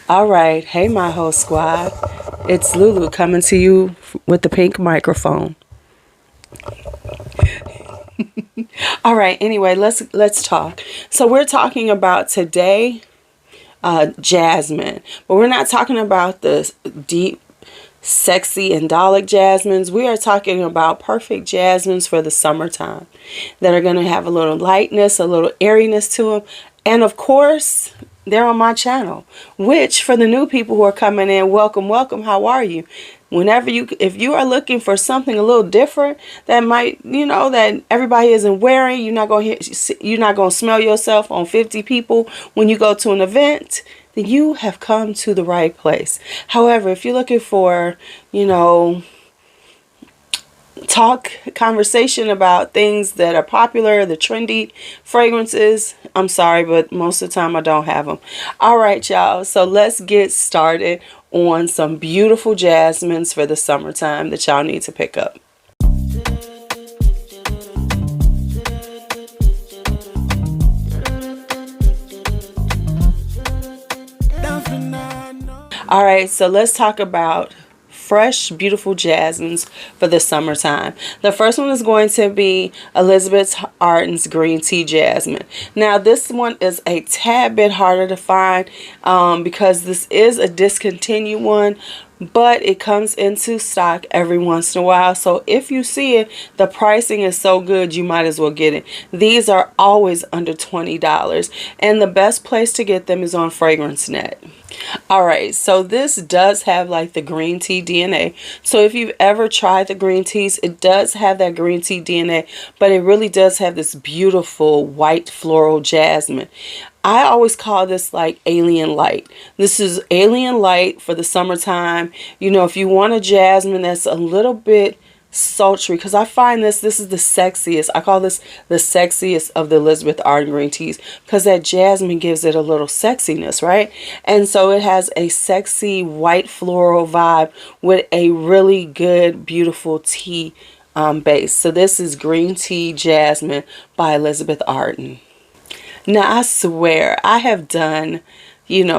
All right. Hey, my whole squad. It's LuuLuu coming to you with the pink microphone. All right. Anyway, let's talk. So we're talking about today jasmine, but we're not talking about the deep, sexy, andalic jasmines. We are talking about perfect jasmines for the summertime that are going to have a little lightness, a little airiness to them. And of course, they're on my channel, which for the new people who are coming in, welcome, welcome. How are you? If you are looking for something a little different that might, that everybody isn't wearing, you're not going to smell yourself on 50 people when you go to an event, then you have come to the right place. However, if you're looking for, conversation about things that are popular, the trendy fragrances, I'm sorry, but most of the time I don't have them. All right, y'all. So let's get started on some beautiful jasmines for the summertime that y'all need to pick up. All right, so let's talk about fresh, beautiful jasmines for the summertime. The first one is going to be Elizabeth Arden's Green Tea Jasmine. Now, this one is a tad bit harder to find because this is a discontinued one, but it comes into stock every once in a while. So if you see it, the pricing is so good, you might as well get it. These are always under $20, and the best place to get them is on FragranceNet. Alright, so this does have like the green tea DNA. So if you've ever tried the green teas, it does have that green tea DNA, but it really does have this beautiful white floral jasmine. I always call this like alien light. This is alien light for the summertime. If you want a jasmine that's a little bit sultry, because I find this is the sexiest. I call this the sexiest of the Elizabeth Arden green teas because that jasmine gives it a little sexiness, right? And so it has a sexy white floral vibe with a really good, beautiful tea base. So this is Green Tea Jasmine by Elizabeth Arden. Now, I swear I have done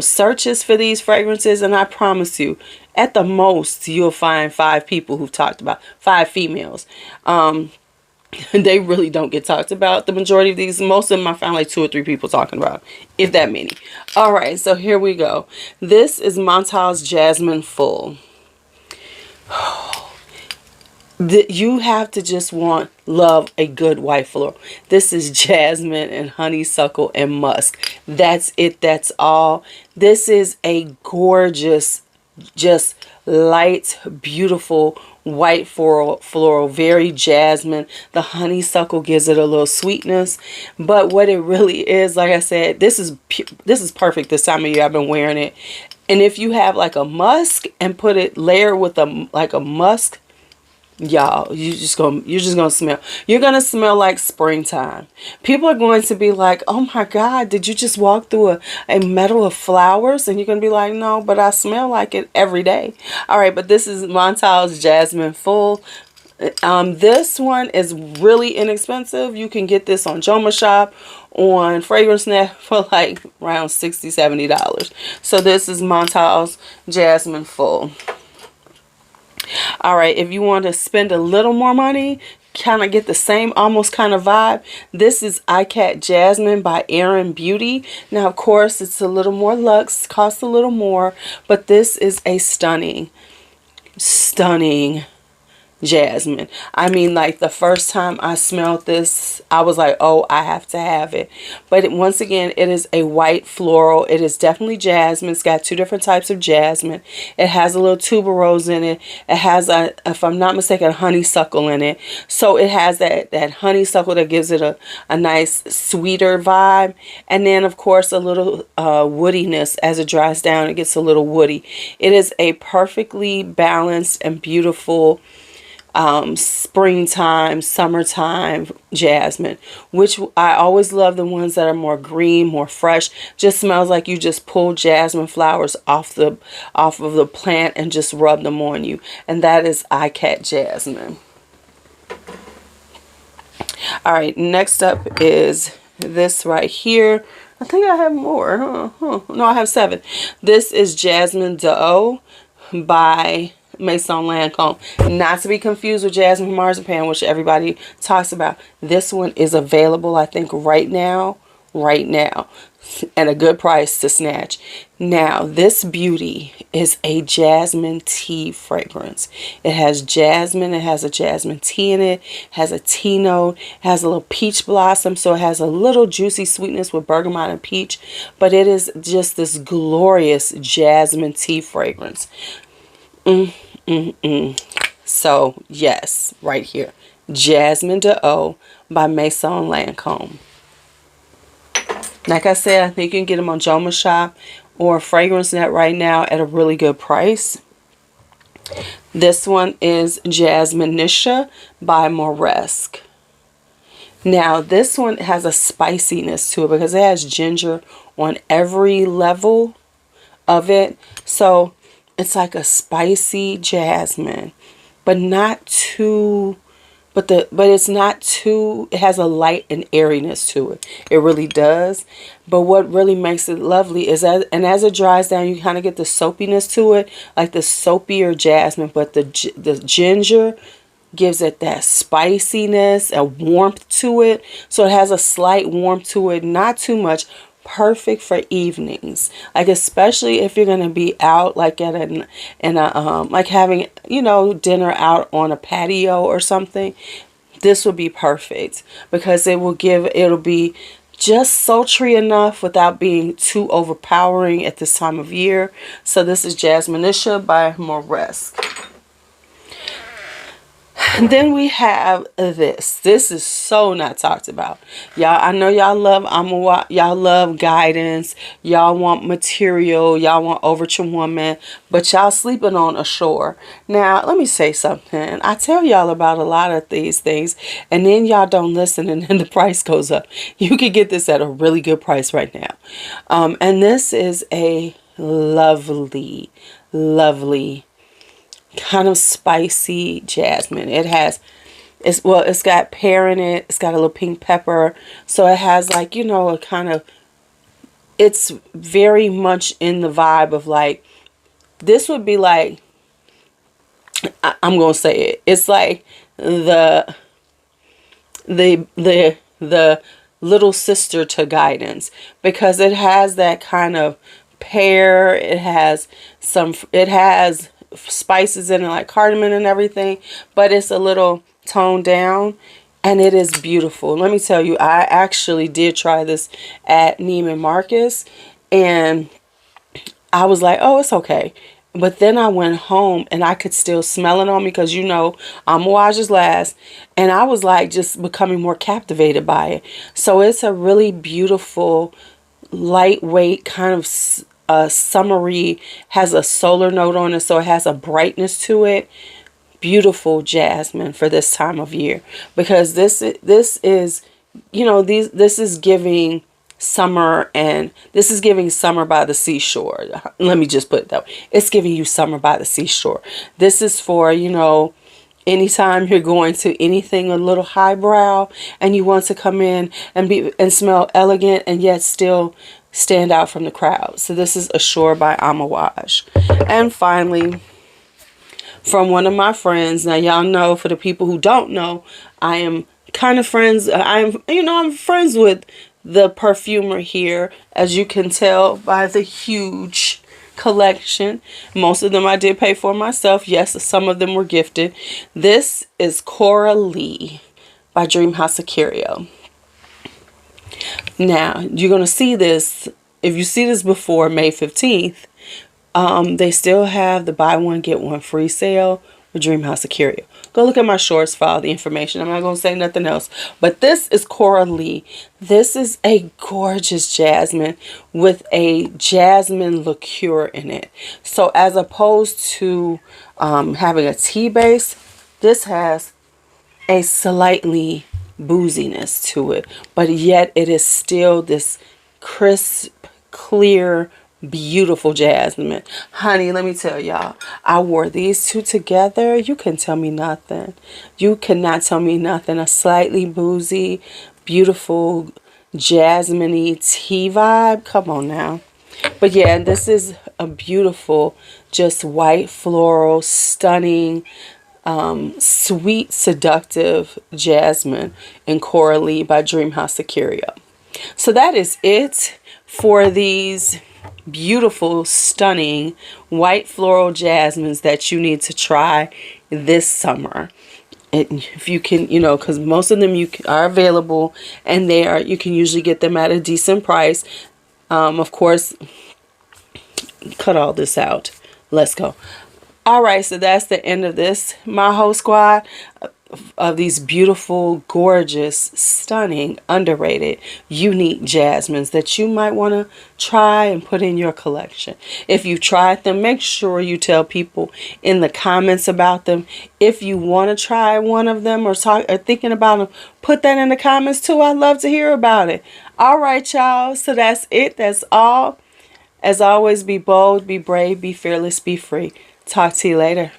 searches for these fragrances, and I promise you, at the most, you'll find 5 people who've talked about, 5 females. They really don't get talked about. The majority of these, most of them I found like 2 or 3 people talking about, if that many. All right, so here we go. This is Amouage Jasmine Full. You have to just love a good white floral. This is jasmine and honeysuckle and musk. That's it. That's all. This is a gorgeous, just light, beautiful white floral, very jasmine. The honeysuckle gives it a little sweetness, but what it really is, like I said, this is perfect this time of year. I've been wearing it, and if you have like a musk and put it layered with a musk, y'all, you're just gonna smell. You're gonna smell like springtime. People are going to be like, "Oh my God, did you just walk through a meadow of flowers?" And you're gonna be like, "No, but I smell like it every day." All right, but this is Amouage Jasmine Full. This one is really inexpensive. You can get this on Jomashop, on FragranceNet for like around $60-$70. So this is Amouage Jasmine Full. All right, if you want to spend a little more money, kind of get the same almost kind of vibe, this is Ikat Jasmine by Aerin Beauty. Now, of course, it's a little more luxe, costs a little more, but this is a stunning, stunning jasmine. I mean, like the first time I smelled this, I was like, oh, I have to have it. But once again, it is a white floral. It is definitely jasmine. It's got 2 different types of jasmine. It has a little tuberose in it. It has if I'm not mistaken, a honeysuckle in it. So it has that honeysuckle that gives it a nice sweeter vibe. And then of course a little woodiness. As it dries down, it gets a little woody. It is a perfectly balanced and beautiful springtime, summertime jasmine, which I always love the ones that are more green, more fresh. Just smells like you just pulled jasmine flowers off of the plant and just rub them on you. And that is Ikat Jasmine. All right, next up is this right here. I think I have more. No, I have 7. This is Jasmine d'Eau by Maison Lancome. Not to be confused with Jasmine Marzipan, which everybody talks about. This one is available, I think, right now. Right now. At a good price to snatch. Now, this beauty is a jasmine tea fragrance. It has jasmine. It has a jasmine tea in it. Has a tea note. Has a little peach blossom. So it has a little juicy sweetness with bergamot and peach. But it is just this glorious jasmine tea fragrance. So, yes, right here. Jasmine d'Eau by Maison Lancome. Like I said, I think you can get them on Jomashop or FragranceNet right now at a really good price. This one is Jasminisha by Moresque. Now, this one has a spiciness to it because it has ginger on every level of it. So, it's like a spicy jasmine, but not too... But it's not too, it has a light and airiness to it. It really does. But what really makes it lovely is that, and as it dries down, you kind of get the soapiness to it, like the soapier jasmine, but the ginger gives it that spiciness, a warmth to it. So it has a slight warmth to it, not too much. Perfect for evenings, like especially if you're going to be out, like at like having, you know, dinner out on a patio or something. This would be perfect because it'll be just sultry enough without being too overpowering at this time of year. So this is Jasminisha by Moresque. And then we have this. This is so not talked about. Y'all, I know y'all love Amouage, y'all love guidance, y'all want material, y'all want Overture Woman, but y'all sleeping on Ashore. Now, let me say something. I tell y'all about a lot of these things, and then y'all don't listen, and then the price goes up. You can get this at a really good price right now. And this is a lovely, lovely kind of spicy jasmine. It's got pear in it. It's got a little pink pepper. So it has, like, you know, a kind of, it's very much in the vibe of, like, this would be like, I'm going to say it. It's like the little sister to guidance, because it has that kind of pear. It has spices in it like cardamom and everything, but it's a little toned down, and it is beautiful. Let me tell you, I actually did try this at Neiman Marcus, and I was like, oh, it's okay. But then I went home and I could still smell it on me, because, you know, Amouage's last, and I was like just becoming more captivated by it. So it's a really beautiful, lightweight kind of summery, has a solar note on it, so it has a brightness to it. Beautiful jasmine for this time of year, because this is, you know, this is giving summer, and this is giving summer by the seashore. Let me just put it that way. It's giving you summer by the seashore. This is for, you know, anytime you're going to anything a little highbrow and you want to come in and smell elegant and yet still stand out from the crowd. So this is Ashore by Amouage. And finally, from one of my friends. Now, y'all know, for the people who don't know, I am kind of friends. I'm friends with the perfumer here, as you can tell by the huge collection. Most of them I did pay for myself. Yes, some of them were gifted. This is Coralie by Dreamhouse-Ikiryo. Now, you're going to see this, if you see this before May 15th, they still have the buy one, get one free sale with Dreamhouse-Ikiryo. Go look at my shorts for all the information. I'm not going to say nothing else. But this is Coralie. This is a gorgeous jasmine with a jasmine liqueur in it. So as opposed to having a tea base, this has a slightly booziness to it, but yet it is still this crisp, clear, beautiful jasmine. Honey, let me tell y'all, I wore these two together. You can tell me nothing. You cannot tell me nothing. A slightly boozy, beautiful jasmine-y tea vibe. Come on now. But yeah, this is a beautiful, just white floral, stunning, sweet, seductive jasmine in Coralie by Dreamhouse-Ikiryo. So that is it for these beautiful, stunning white floral jasmines that you need to try this summer. If you can, because most of them are available, and you can usually get them at a decent price. Of course, cut all this out. Let's go. All right, so that's the end of this, my whole squad of these beautiful, gorgeous, stunning, underrated, unique jasmines that you might want to try and put in your collection. If you tried them, make sure you tell people in the comments about them. If you want to try one of them or thinking about them, put that in the comments too. I'd love to hear about it. All right, y'all. So that's it. That's all. As always, be bold, be brave, be fearless, be free. Talk to you later.